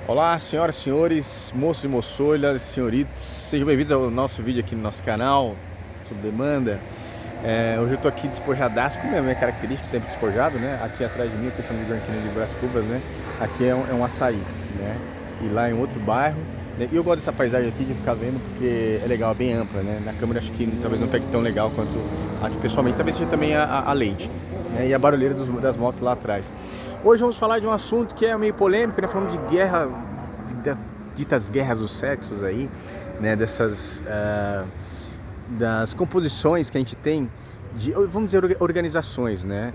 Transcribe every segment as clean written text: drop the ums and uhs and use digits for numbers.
Olá, senhoras e senhores, moços e moçoilas, senhoritos, sejam bem-vindos ao nosso vídeo aqui no nosso canal, sob demanda. Hoje eu estou aqui despojadaço, como é a minha característica, sempre despojado, né? Aqui atrás de mim, que eu chamo de branquinho de Brás Cubas, né? Aqui é um açaí, né? E lá em outro bairro, né? E eu gosto dessa paisagem aqui de ficar vendo porque é legal, é bem ampla, né? Na câmera acho que talvez não pegue tão legal quanto aqui pessoalmente, talvez seja também a lente, né? E a barulheira das motos lá atrás. Hoje vamos falar de um assunto que é meio polêmico, né? Falando de guerra, das ditas guerras dos sexos aí, né? Das composições que a gente tem de, vamos dizer, organizações, né?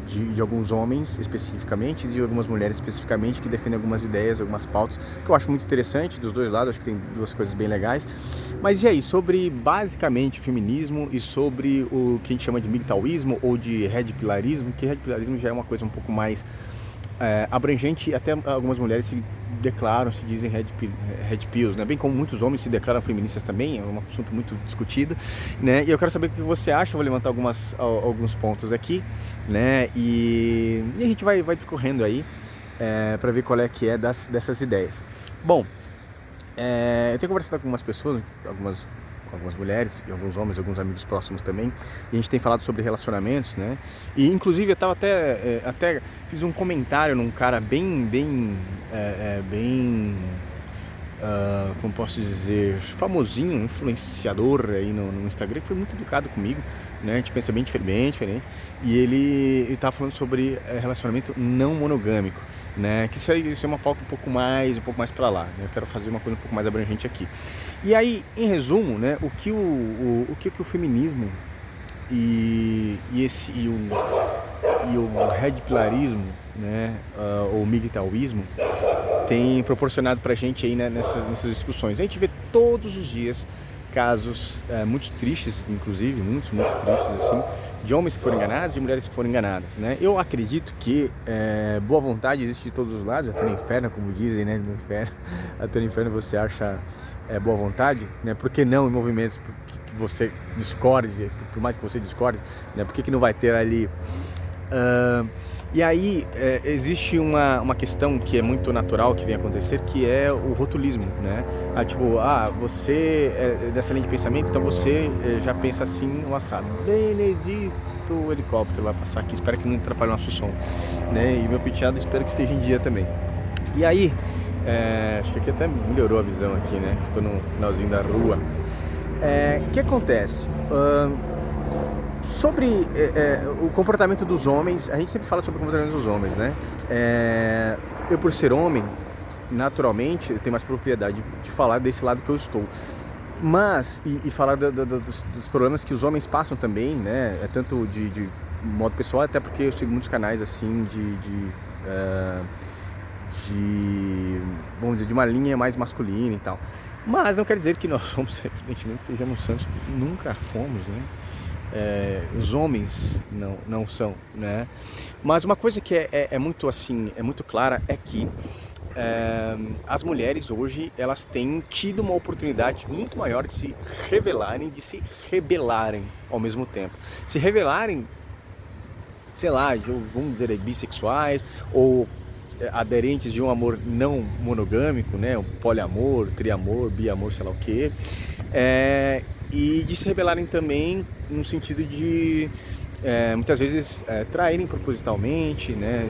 De alguns homens especificamente e de algumas mulheres especificamente que defendem algumas ideias, algumas pautas que eu acho muito interessante dos dois lados, acho que tem duas coisas bem legais. Mas e aí, sobre basicamente feminismo e sobre o que a gente chama de MGTOWismo ou de red pillarismo, que red pillarismo já é uma coisa um pouco mais abrangente, até algumas mulheres se declaram, se dizem red pills, né? Bem como muitos homens se declaram feministas também, é um assunto muito discutido, né? E eu quero saber o que você acha, vou levantar alguns pontos aqui, né? E a gente vai discorrendo aí para ver qual é que é dessas ideias. Bom, eu tenho conversado com algumas pessoas, algumas mulheres e alguns homens, alguns amigos próximos também, e a gente tem falado sobre relacionamentos, né? E inclusive eu tava até fiz um comentário num cara bem como posso dizer, famosinho, influenciador aí no Instagram, que foi muito educado comigo, né? A gente pensa bem diferente, e ele tava falando sobre relacionamento não monogâmico, né? Que isso é uma pauta um pouco mais para lá, né? Eu quero fazer uma coisa um pouco mais abrangente aqui. E aí, em resumo, né? O que o feminismo o red pillarismo, né? Ou MGTOWismo tem proporcionado pra gente aí, né, nessas discussões. A gente vê todos os dias casos muito tristes, inclusive, muito tristes, assim, de homens que foram enganados, de mulheres que foram enganadas, né? Eu acredito que boa vontade existe de todos os lados, até no inferno, como dizem, né? No inferno, até no inferno você acha boa vontade, né? Por que não em movimentos que você discorde, por mais que você discorde, né? Por que não vai ter ali... E aí existe uma questão que é muito natural que vem acontecer, que é o rotulismo, né? Você é dessa linha de pensamento, então você já pensa assim, o assado. Benedito, o helicóptero vai passar aqui, espero que não atrapalhe o nosso som, né? E meu penteado espero que esteja em dia também. E aí, acho que aqui até melhorou a visão aqui, né? Estou no finalzinho da rua. O que acontece? Sobre o comportamento dos homens, a gente sempre fala sobre o comportamento dos homens, né? Eu, por ser homem, naturalmente, eu tenho mais propriedade de falar desse lado que eu estou. Mas, e falar dos problemas que os homens passam também, né? Tanto de modo pessoal, até porque eu sigo muitos canais, assim, vamos dizer, de uma linha mais masculina e tal. Mas não quer dizer que nós somos, evidentemente, sejamos santos, nunca fomos, né? Os homens não são, né? Mas uma coisa que é muito assim, é muito clara, é que as mulheres hoje, elas têm tido uma oportunidade muito maior de se revelarem, de se rebelarem ao mesmo tempo. Se revelarem, sei lá, vamos dizer aí, bissexuais ou aderentes de um amor não monogâmico, né? Um poliamor, triamor, biamor, sei lá o quê. E de se rebelarem também no sentido de muitas vezes traírem propositalmente, né?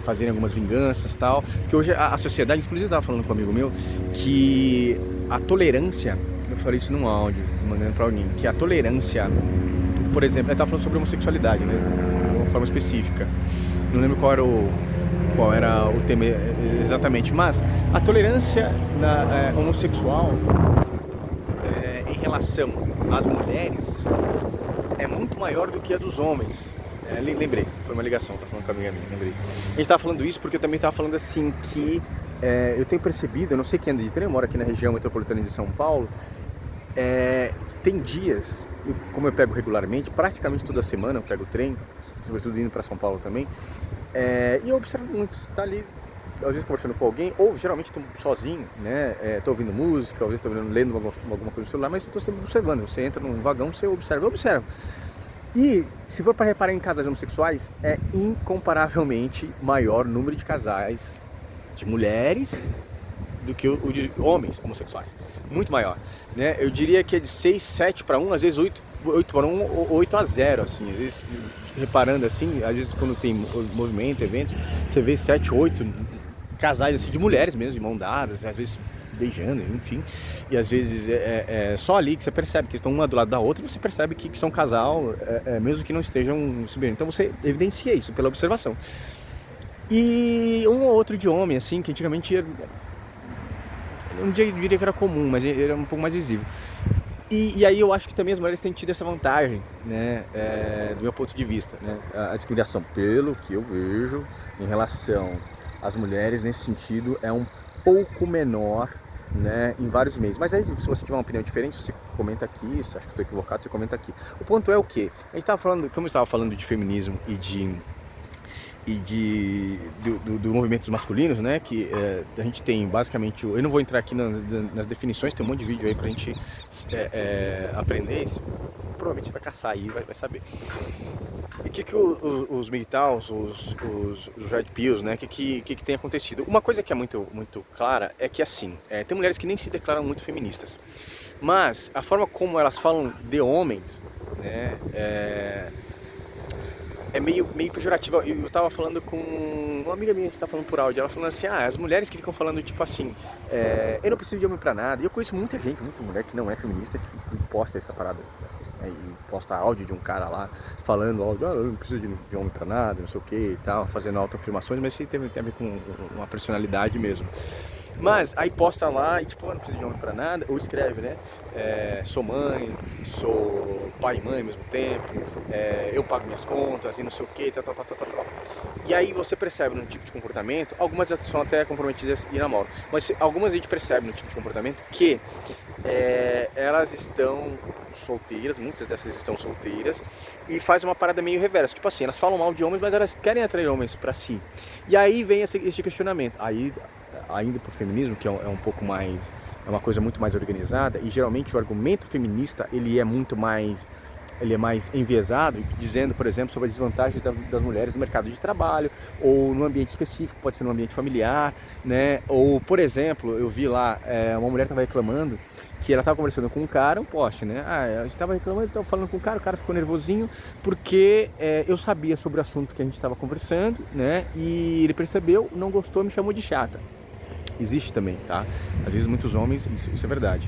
Fazerem algumas vinganças e tal. Porque hoje a sociedade, inclusive eu estava falando com um amigo meu, que a tolerância, eu falei isso num áudio, mandando para alguém, que a tolerância, por exemplo, eu estava falando sobre homossexualidade, né? De uma forma específica. Não lembro qual era o tema exatamente, mas a tolerância homossexual em relação às mulheres é muito maior do que a dos homens. Lembrei, foi uma ligação, tá falando com a amiga minha, lembrei. A gente tava falando isso porque eu também tava falando assim que eu tenho percebido, eu não sei quem anda de trem, eu moro aqui na região metropolitana de São Paulo, tem dias, como eu pego regularmente, praticamente toda semana eu pego trem, sobretudo indo para São Paulo também, e eu observo muito, tá ali, às vezes conversando com alguém, ou geralmente estou sozinho, né? Estou ouvindo música, às vezes estou lendo alguma coisa no celular, mas estou sempre observando. Você entra num vagão, você observa. E se for para reparar em casais homossexuais, é incomparavelmente maior número de casais de mulheres do que o de homens homossexuais. Muito maior, né? Eu diria que é de 6, 7 para 1, às vezes 8 para 1 ou 8 a 0, assim. Às vezes, reparando assim, às vezes quando tem movimento, eventos, você vê 7, 8 casais assim, de mulheres mesmo, de mão dadas, às vezes beijando, enfim. E às vezes é só ali que você percebe que estão uma do lado da outra e você percebe que são um casal, mesmo que não estejam se beijando. Então você evidencia isso pela observação. E um ou outro de homem, assim, que antigamente eu não diria que era comum, mas era um pouco mais visível. E aí eu acho que também as mulheres têm tido essa vantagem, né, do meu ponto de vista, né, a discriminação, pelo que eu vejo em relação às mulheres nesse sentido, é um pouco menor, né, em vários meios. Mas aí, se você tiver uma opinião diferente, você comenta aqui, acho que estou equivocado, você comenta aqui. O ponto é o quê? A gente estava falando, como eu estava falando de feminismo e do movimento dos masculinos, né, que a gente tem basicamente, eu não vou entrar aqui nas definições, tem um monte de vídeo aí pra gente aprender isso, provavelmente vai caçar aí, vai saber. E o que os MGTOWs, os Red Pills, né, que tem acontecido? Uma coisa que é muito, muito clara é que, assim, tem mulheres que nem se declaram muito feministas, mas a forma como elas falam de homens, né, é meio pejorativa. Eu tava falando com uma amiga minha que tá falando por áudio, ela falando assim, as mulheres que ficam falando tipo assim, eu não preciso de homem pra nada. E eu conheço muita gente, muita mulher que não é feminista, que posta essa parada, assim, né, e posta áudio de um cara lá, falando áudio, eu não preciso de homem pra nada, não sei o que e tal, fazendo autoafirmações, mas isso tem a ver com uma personalidade mesmo. Mas aí posta lá e tipo, não precisa de homem pra nada, ou escreve, né? Sou mãe, sou pai e mãe ao mesmo tempo, eu pago minhas contas e não sei o que, tal. E aí você percebe no tipo de comportamento, algumas são até comprometidas e namoram, mas algumas a gente percebe no tipo de comportamento que elas estão solteiras, muitas dessas estão solteiras, e faz uma parada meio reversa, tipo assim, elas falam mal de homens, mas elas querem atrair homens pra si. E aí vem esse questionamento, aí ainda pro feminismo, que é um pouco mais, é uma coisa muito mais organizada, e geralmente o argumento feminista ele é mais enviesado, dizendo, por exemplo, sobre as desvantagens das mulheres no mercado de trabalho, ou no ambiente específico, pode ser no ambiente familiar, né? Ou, por exemplo, eu vi lá, uma mulher estava reclamando que ela estava conversando com um cara, um poste, né? A gente estava reclamando, estava falando com o cara ficou nervosinho, porque eu sabia sobre o assunto que a gente estava conversando, né? E ele percebeu, não gostou, me chamou de chata. Existe também, tá? Às vezes muitos homens, isso é verdade,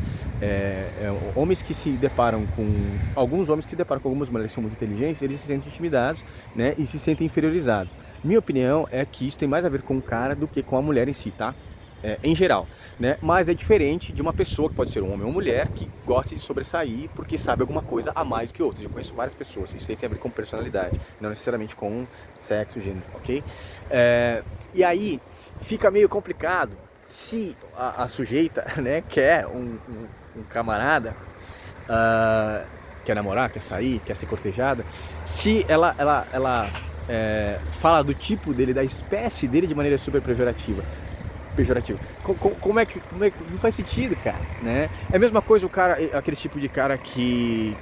homens que se deparam com, alguns homens que se deparam com algumas mulheres que são muito inteligentes, eles se sentem intimidados, né, e se sentem inferiorizados. Minha opinião é que isso tem mais a ver com o cara do que com a mulher em si, tá? Em geral, né? Mas é diferente de uma pessoa que pode ser um homem ou mulher que gosta de sobressair porque sabe alguma coisa a mais que outros. Eu conheço várias pessoas, isso aí tem a ver com personalidade, não necessariamente com sexo, gênero, ok? E aí fica meio complicado se a sujeita, né, quer um camarada, quer namorar, quer sair, quer ser cortejada, se ela fala do tipo dele, da espécie dele de maneira super pejorativa. Como é que não faz sentido, cara, né? É a mesma coisa o cara, aquele tipo de cara que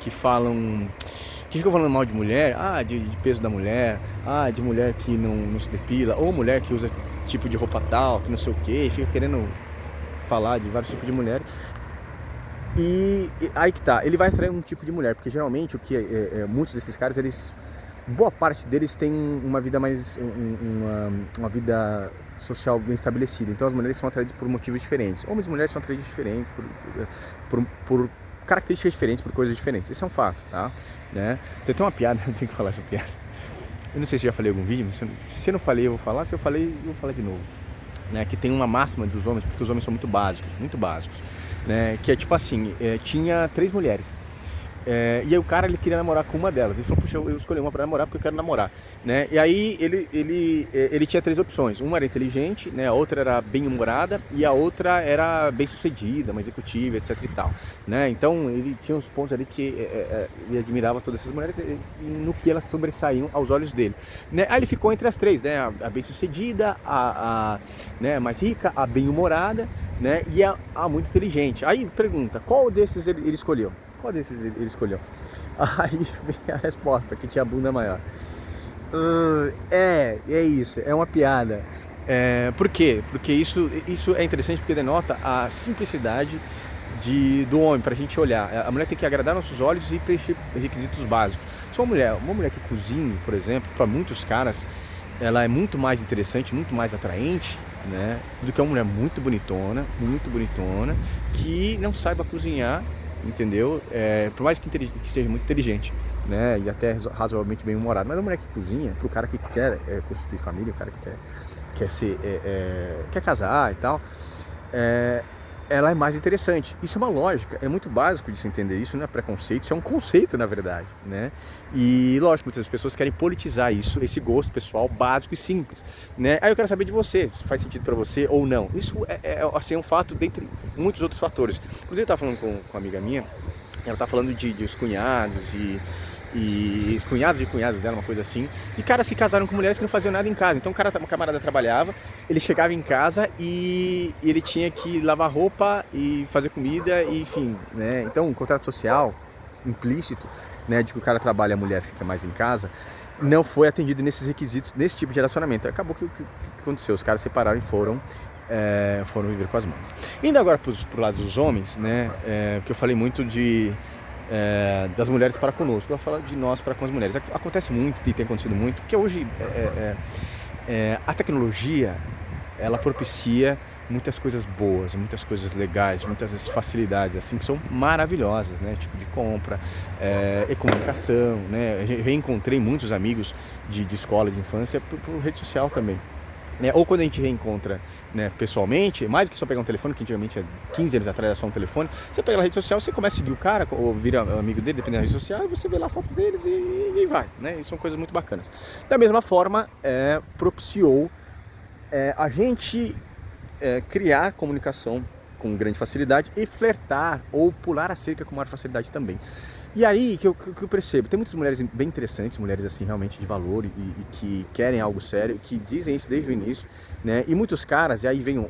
ficam falando mal de mulher, de peso da mulher, de mulher que não se depila, ou mulher que usa tipo de roupa tal, que não sei o que, fica querendo falar de vários tipos de mulheres. E aí que tá, ele vai atrair um tipo de mulher, porque geralmente muitos desses caras, boa parte deles tem uma vida mais, uma vida social bem estabelecida, então as mulheres são atraídas por motivos diferentes, homens e mulheres são atraídos diferentes, por características diferentes, por coisas diferentes, isso é um fato, tá? Né? Tem até uma piada, eu tenho que falar essa piada, eu não sei se já falei em algum vídeo, se eu não falei eu vou falar, se eu falei eu vou falar de novo, né? Que tem uma máxima dos homens, porque os homens são muito básicos, né? Que é tipo assim, tinha 3 mulheres, e aí o cara ele queria namorar com uma delas. Ele falou, puxa, eu escolhi uma pra namorar porque eu quero namorar, né? E aí ele tinha 3 opções. Uma era inteligente, né? A outra era bem-humorada e a outra era bem-sucedida, uma executiva, etc e tal, né? Então ele tinha uns pontos ali que ele admirava todas essas mulheres e no que elas sobressaíam aos olhos dele, né? Aí ele ficou entre as 3, né? A bem-sucedida, né, mais rica, a bem-humorada, né? E a muito inteligente. Aí pergunta, qual desses ele escolheu? Qual desses ele escolheu? Aí vem a resposta, que tinha a bunda maior. É isso, é uma piada. Por quê? Porque isso é interessante porque denota a simplicidade do homem, para a gente olhar. A mulher tem que agradar nossos olhos e preencher requisitos básicos. Se uma mulher que cozinha, por exemplo, para muitos caras, ela é muito mais interessante, muito mais atraente, né, do que uma mulher muito bonitona, que não saiba cozinhar, entendeu? Por mais que seja muito inteligente, né, e até razoavelmente bem humorado. Mas a mulher que cozinha, pro cara que quer constituir família, o cara que quer casar e tal, ela é mais interessante. Isso é uma lógica, é muito básico de se entender isso, não é preconceito, isso é um conceito na verdade, né? E lógico, muitas pessoas querem politizar isso, esse gosto pessoal básico e simples, né? Aí eu quero saber de você, se faz sentido para você ou não. Isso assim, um fato dentre muitos outros fatores. Inclusive eu estava falando com uma amiga minha, ela tá falando de os cunhados e os cunhados de cunhados dela, uma coisa assim, e caras se casaram com mulheres que não faziam nada em casa. Então o camarada trabalhava, ele chegava em casa e ele tinha que lavar roupa e fazer comida, e, enfim, né? Então o contrato social implícito, né, de que o cara trabalha e a mulher fica mais em casa, não foi atendido nesses requisitos, nesse tipo de relacionamento. Acabou que o que aconteceu? Os caras separaram e foram viver com as mães. Indo agora pro lado dos homens, né, porque eu falei muito das mulheres para conosco, eu vou falar de nós para com as mulheres. Acontece muito e tem acontecido muito, porque hoje a tecnologia, ela propicia muitas coisas boas, muitas coisas legais, muitas facilidades assim que são maravilhosas, né? Tipo de compra, e comunicação, né? Eu reencontrei muitos amigos de escola, de infância por rede social também. Né? Ou quando a gente reencontra, né, pessoalmente, mais do que só pegar um telefone, que antigamente, 15 anos atrás, era só um telefone, você pega na rede social, você começa a seguir o cara, ou vira amigo dele, dependendo da rede social, e você vê lá a foto deles e vai, né? E são coisas muito bacanas. Da mesma forma, propiciou a gente criar comunicação com grande facilidade e flertar ou pular a cerca com maior facilidade também. E aí que eu percebo, tem muitas mulheres bem interessantes, mulheres assim realmente de valor e que querem algo sério, que dizem isso desde o início, né? E muitos caras, e aí vem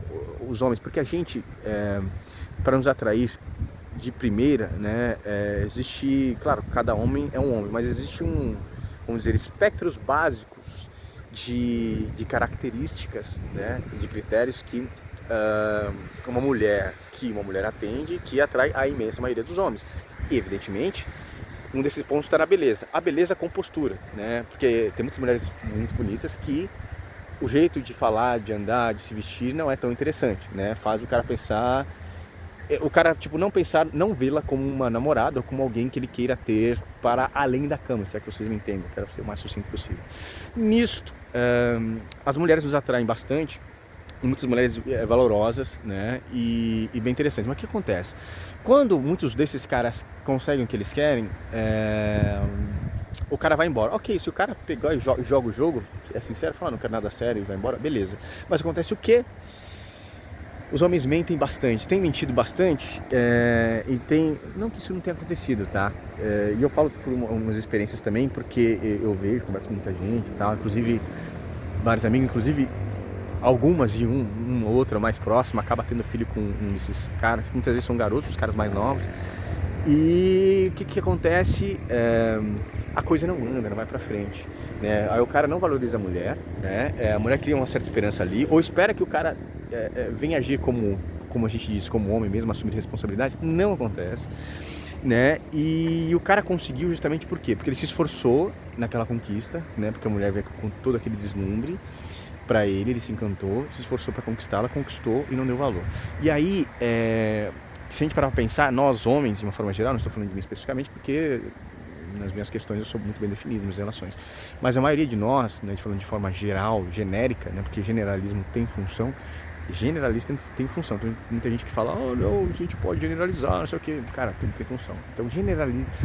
os homens, porque a gente, para nos atrair de primeira, né, existe, claro, cada homem é um homem, mas existe vamos dizer, espectros básicos de características, né, de critérios que uma mulher atende, que atrai a imensa maioria dos homens. E, evidentemente, um desses pontos está na beleza. A beleza com postura, né? Porque tem muitas mulheres muito bonitas que o jeito de falar, de andar, de se vestir não é tão interessante, né? Faz o cara pensar... O cara, tipo, não vê-la como uma namorada ou como alguém que ele queira ter para além da cama, se é que vocês me entendem. Quero ser o mais sucinto possível. Nisto, as mulheres nos atraem bastante, muitas mulheres valorosas, né, e bem interessantes. Mas o que acontece? Quando muitos desses caras conseguem o que eles querem, o cara vai embora. Ok, se o cara pegar e joga o jogo, é sincero, fala, não quero nada sério e vai embora, beleza. Mas acontece o quê? Os homens mentem bastante, têm mentido bastante, não que isso não tenha acontecido, tá? E eu falo por umas experiências também, porque eu vejo, converso com muita gente e tal, inclusive vários amigos, inclusive algumas de um ou outra mais próxima acaba tendo filho com um desses caras, que muitas vezes são garotos, os caras mais novos. E o que acontece? A coisa não anda, não vai pra frente, né? Aí o cara não valoriza a mulher, né? A mulher cria uma certa esperança ali, ou espera que o cara venha agir como a gente diz, como homem mesmo, assumir responsabilidade. Não acontece, né? E o cara conseguiu justamente por quê? Porque ele se esforçou naquela conquista, né? Porque a mulher veio com todo aquele deslumbre para ele se encantou, se esforçou para conquistá-la, conquistou e não deu valor. E aí, se a gente parar para pensar, nós homens, de uma forma geral, não estou falando de mim especificamente, porque nas minhas questões eu sou muito bem definido nas relações, mas a maioria de nós, né, falando de forma geral, genérica, né, porque generalismo tem função, generalista tem função. Tem muita gente que fala, não, a gente pode generalizar, não sei o que. Cara, tudo tem função. Então,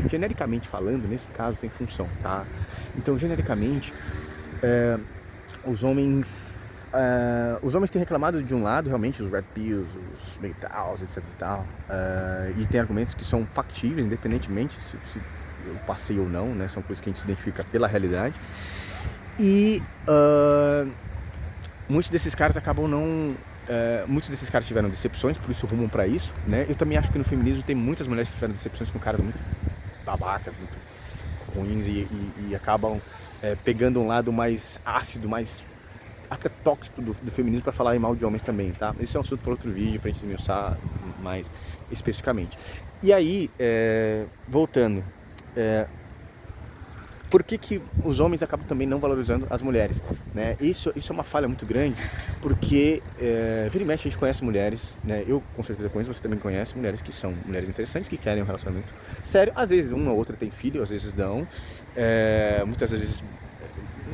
genericamente falando, nesse caso, tem função, tá? Então, genericamente, os homens têm reclamado de um lado, realmente, os red pills, os meitals, etc e tal, e tem argumentos que são factíveis, independentemente se eu passei ou não, né? São coisas que a gente se identifica pela realidade. E muitos desses caras acabam não... muitos desses caras tiveram decepções, por isso rumam pra isso, né? Eu também acho que no feminismo tem muitas mulheres que tiveram decepções com caras muito babacas, muito ruins e acabam pegando um lado mais ácido, mais até tóxico do feminismo para falar mal de homens também, tá? Isso é um assunto para outro vídeo, pra gente esmiuçar mais especificamente. E aí, voltando, por que os homens acabam também não valorizando as mulheres, né? Isso é uma falha muito grande, porque vira e mexe a gente conhece mulheres, né? Eu com certeza conheço, você também conhece mulheres que são mulheres interessantes, que querem um relacionamento sério. Às vezes uma ou outra tem filho, às vezes não, muitas vezes,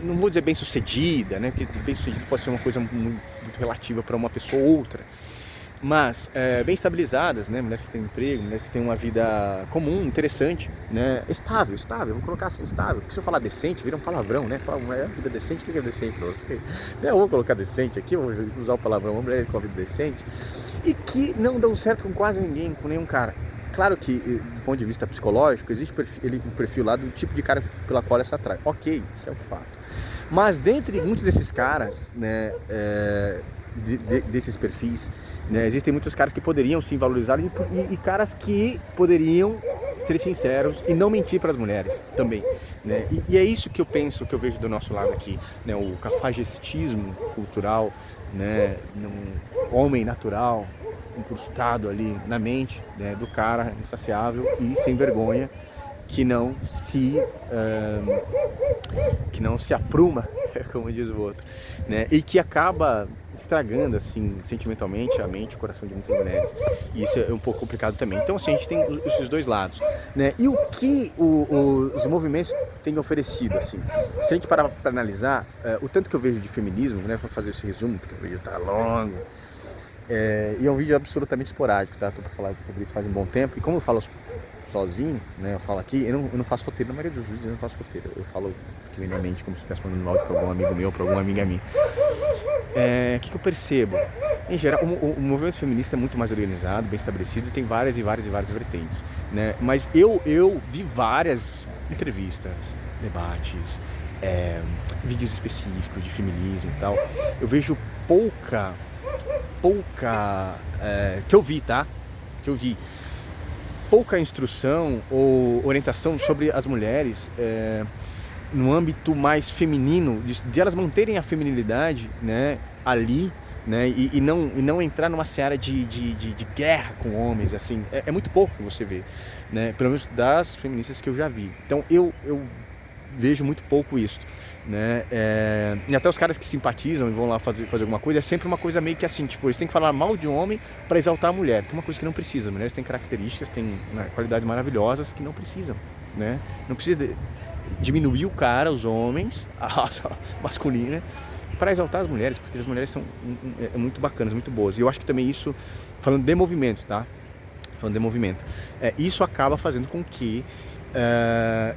não vou dizer bem sucedida, né? Porque bem sucedido pode ser uma coisa muito relativa para uma pessoa ou outra. Mas bem estabilizadas, né? Mulheres que têm emprego, mulheres que têm uma vida comum, interessante, né? Estável, vou colocar assim, estável, porque se eu falar decente, vira um palavrão, né? Fala, mulher, vida decente, o que é decente pra você? Eu vou colocar decente aqui, vou usar o palavrão, uma mulher com a vida decente, e que não dão certo com quase ninguém, com nenhum cara. Claro que, do ponto de vista psicológico, existe o perfil lá do tipo de cara pela qual ela se atrai. Ok, isso é um fato. Mas dentre muitos desses caras, né, desses perfis, né, existem muitos caras que poderiam sim valorizar e caras que poderiam ser sinceros e não mentir para as mulheres também, né? E é isso que eu penso, que eu vejo do nosso lado aqui, né? O cafajestismo cultural, né? Um homem natural incrustado ali na mente, né, do cara insaciável e sem vergonha, que não se apruma, como diz o outro, né? E que acaba estragando, assim, sentimentalmente a mente e o coração de muitas mulheres. E isso é um pouco complicado também. Então, assim, a gente tem esses dois lados, né? E o que os movimentos têm oferecido, assim? Se a gente parar para analisar, o tanto que eu vejo de feminismo, né? Para fazer esse resumo, porque o vídeo tá longo, e é um vídeo absolutamente esporádico, tá? Tô para falar sobre isso faz um bom tempo. E como eu falo sozinho, né? Eu falo aqui, eu não faço roteiro, na maioria dos vídeos eu não faço roteiro. Eu falo pequenamente, como se estivesse mandando áudio para algum amigo meu, para alguma amiga minha. O que eu percebo? Em geral, o movimento feminista é muito mais organizado, bem estabelecido, e tem várias vertentes, né? Mas eu vi várias entrevistas, debates, vídeos específicos de feminismo e tal. Eu vejo pouca que eu vi, tá? Que eu vi pouca instrução ou orientação sobre as mulheres no âmbito mais feminino, de elas manterem a feminilidade, né, ali, né, e não entrar numa seara de guerra com homens, assim. É muito pouco que você vê, né, pelo menos das feministas que eu já vi. Então eu vejo muito pouco isso, né? E até os caras que simpatizam e vão lá fazer alguma coisa, é sempre uma coisa meio que assim, tipo, eles têm que falar mal de um homem para exaltar a mulher, que é uma coisa que não precisa. As mulheres têm características, têm, né, qualidades maravilhosas que não precisam, né? Não precisa diminuir o cara, os homens, a raça masculina, para exaltar as mulheres, porque as mulheres são muito bacanas, muito boas. E eu acho que também isso, falando de movimento, tá? Falando de movimento, isso acaba fazendo com que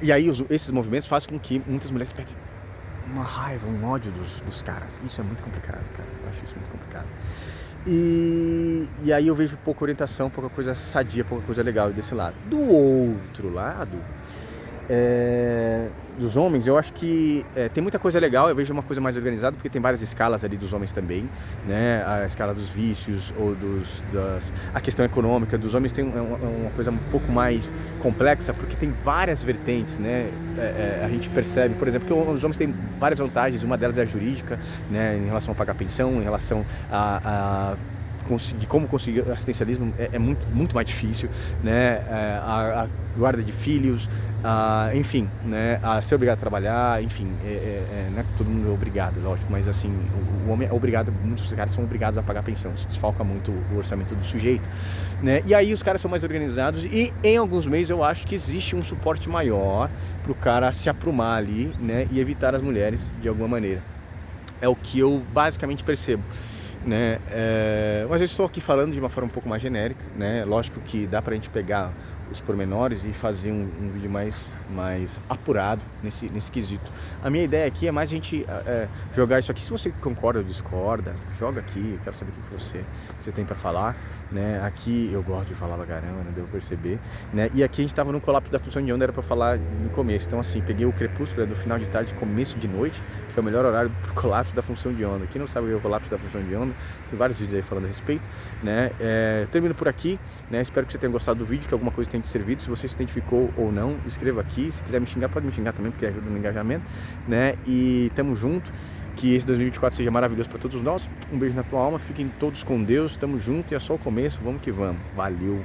e aí esses movimentos fazem com que muitas mulheres peguem uma raiva, um ódio dos caras. Isso é muito complicado, cara. Eu acho isso muito complicado. E aí eu vejo pouca orientação, pouca coisa sadia, pouca coisa legal desse lado. Do outro lado, dos homens, eu acho que tem muita coisa legal. Eu vejo uma coisa mais organizada, porque tem várias escalas ali dos homens também, né? A escala dos vícios ou a questão econômica dos homens tem uma coisa um pouco mais complexa, porque tem várias vertentes, né? A gente percebe, por exemplo, que os homens têm várias vantagens. Uma delas é a jurídica, né? Em relação a pagar pensão, em relação a como conseguir assistencialismo é muito mais difícil, né? A guarda de filhos, enfim, né? A ser obrigado a trabalhar, enfim, não é que todo mundo é obrigado, lógico, mas assim, o homem é obrigado, muitos caras são obrigados a pagar pensão, isso desfalca muito o orçamento do sujeito, né? E aí os caras são mais organizados e em alguns meios eu acho que existe um suporte maior pro cara se aprumar ali, né? E evitar as mulheres de alguma maneira. É o que eu basicamente percebo, né? Mas eu estou aqui falando de uma forma um pouco mais genérica, né? Lógico que dá pra gente pegar os pormenores e fazer um vídeo mais apurado nesse quesito. A minha ideia aqui é mais a gente jogar isso aqui. Se você concorda ou discorda, joga aqui, eu quero saber o que você tem para falar, né? Aqui eu gosto de falar pra caramba, né? Devo perceber, né? E aqui a gente tava no colapso da função de onda, era para falar no começo. Então assim, peguei o crepúsculo do final de tarde, começo de noite, que é o melhor horário pro colapso da função de onda. Quem não sabe o que é o colapso da função de onda, tem vários vídeos aí falando a respeito, né? Termino por aqui, né? Espero que você tenha gostado do vídeo, que alguma coisa tenha te servido. Se você se identificou ou não, escreva aqui. Se quiser me xingar, pode me xingar também, porque ajuda no engajamento, né? E tamo junto. Que esse 2024 seja maravilhoso para todos nós. Um beijo na tua alma, fiquem todos com Deus, estamos juntos e é só o começo, vamos que vamos. Valeu!